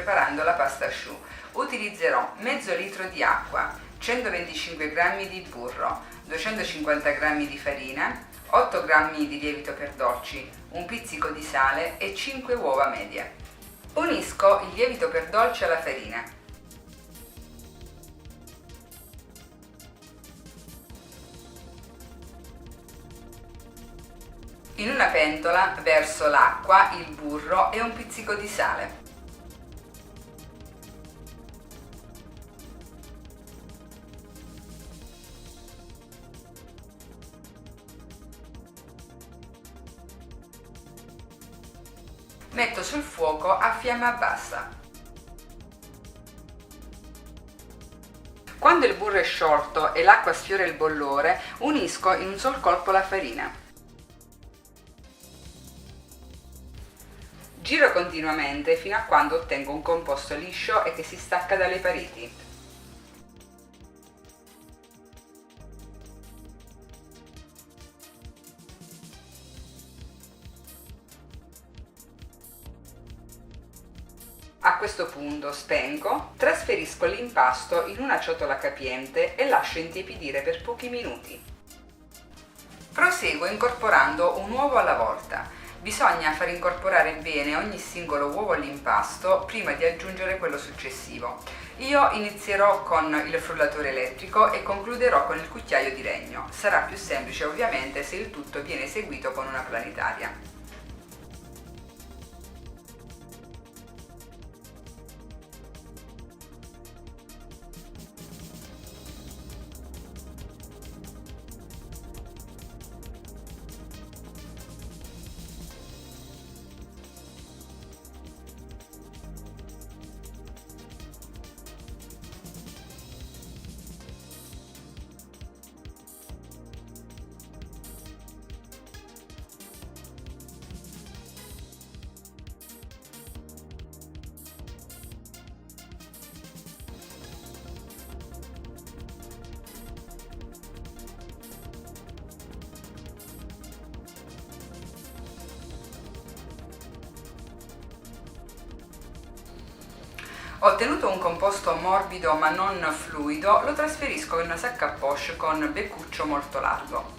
preparando la pasta choux. Utilizzerò mezzo litro di acqua, 125 g di burro, 250 g di farina, 8 g di lievito per dolci, un pizzico di sale e 5 uova medie. Unisco il lievito per dolci alla farina. In una pentola verso l'acqua, il burro e un pizzico di sale. Metto sul fuoco a fiamma bassa. Quando il burro è sciolto e l'acqua sfiora il bollore, unisco in un sol colpo la farina. Giro continuamente fino a quando ottengo un composto liscio e che si stacca dalle pareti. A questo punto spengo, trasferisco l'impasto in una ciotola capiente e lascio intiepidire per pochi minuti. Proseguo incorporando un uovo alla volta. Bisogna far incorporare bene ogni singolo uovo all'impasto prima di aggiungere quello successivo. Io inizierò con il frullatore elettrico e concluderò con il cucchiaio di legno. Sarà più semplice ovviamente se il tutto viene eseguito con una planetaria. Ho ottenuto un composto morbido ma non fluido, lo trasferisco in una sacca a poche con beccuccio molto largo.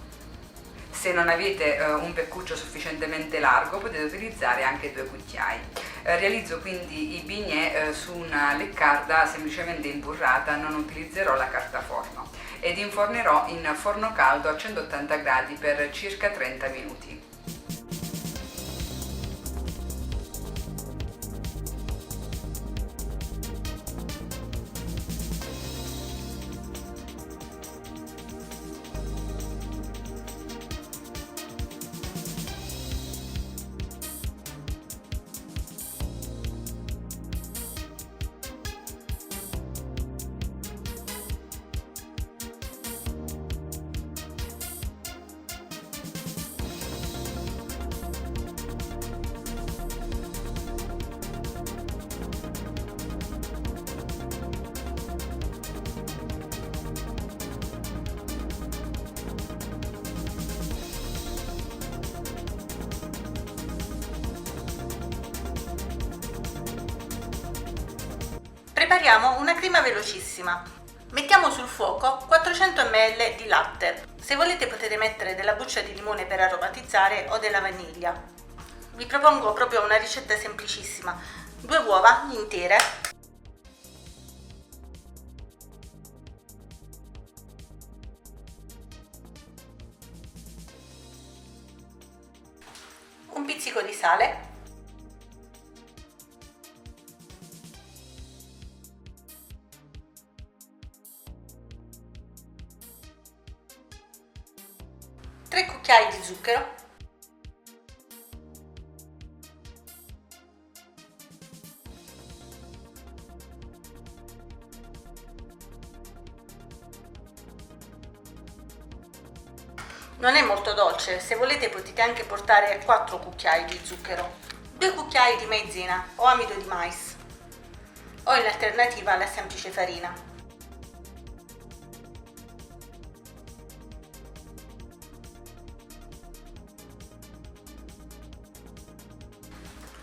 Se non avete un beccuccio sufficientemente largo potete utilizzare anche 2 cucchiai. Realizzo quindi i bignè su una leccarda semplicemente imburrata, non utilizzerò la carta forno ed infornerò in forno caldo a 180 gradi per circa 30 minuti. Prepariamo una crema velocissima. Mettiamo sul fuoco 400 ml di latte. Se volete potete mettere della buccia di limone per aromatizzare o della vaniglia. Vi propongo proprio una ricetta semplicissima. 2 uova intere, un pizzico di sale, 3 cucchiai di zucchero, non è molto dolce, se volete potete anche portare 4 cucchiai di zucchero, 2 cucchiai di maizena o amido di mais o in alternativa la semplice farina.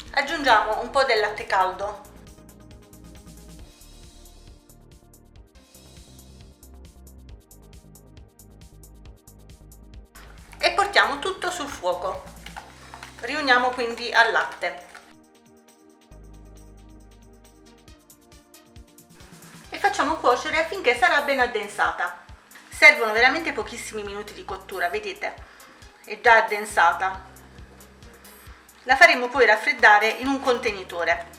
Aggiungiamo un po' del latte caldo Mettiamo tutto sul fuoco. Riuniamo quindi al latte. E facciamo cuocere finché sarà ben addensata. Servono veramente pochissimi minuti di cottura, vedete? È già addensata. La faremo poi raffreddare in un contenitore.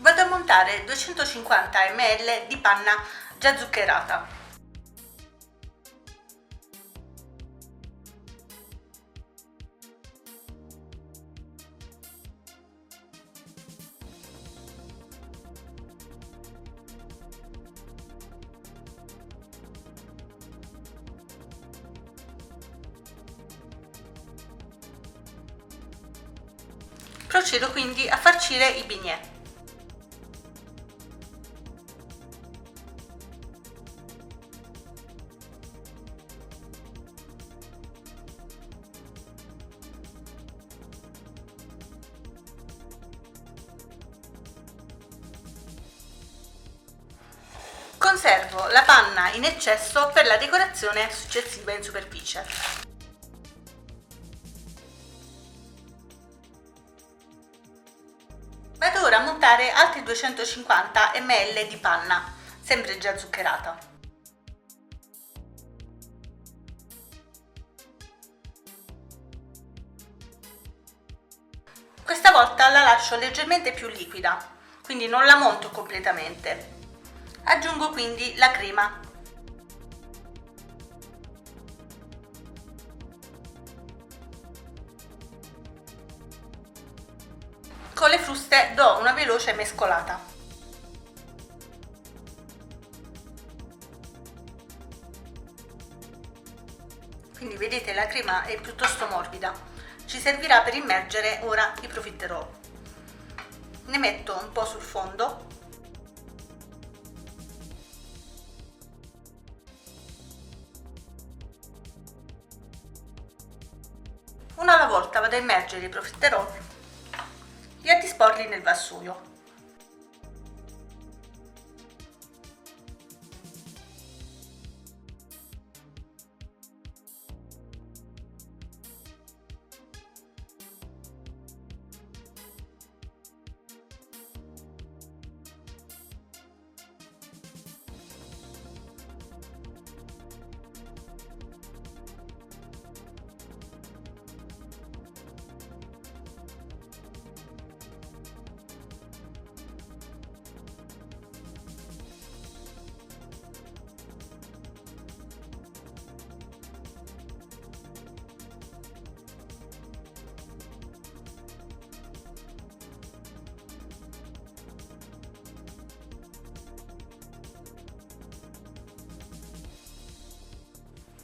Vado a montare 250 ml di panna già zuccherata. Procedo quindi a farcire i bignè. Conservo la panna in eccesso per la decorazione successiva in superficie. Vado ora a montare altri 250 ml di panna, sempre già zuccherata. Questa volta la lascio leggermente più liquida, quindi non la monto completamente. Aggiungo quindi la crema. Con le fruste do una veloce mescolata. Quindi vedete, la crema è piuttosto morbida. Ci servirà per immergere ora i profiterol. Ne metto un po' sul fondo. Una alla volta vado a immergere i profiterol e a disporli nel vassoio.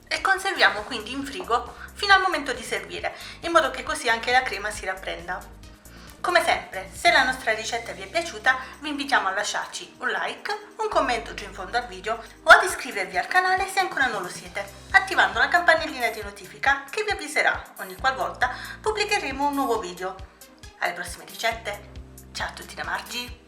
E conserviamo quindi in frigo fino al momento di servire, in modo che così anche la crema si rapprenda. Come sempre, se la nostra ricetta vi è piaciuta, vi invitiamo a lasciarci un like, un commento giù in fondo al video o ad iscrivervi al canale se ancora non lo siete, attivando la campanellina di notifica che vi avviserà ogni qualvolta pubblicheremo un nuovo video. Alle prossime ricette, ciao a tutti da Margi!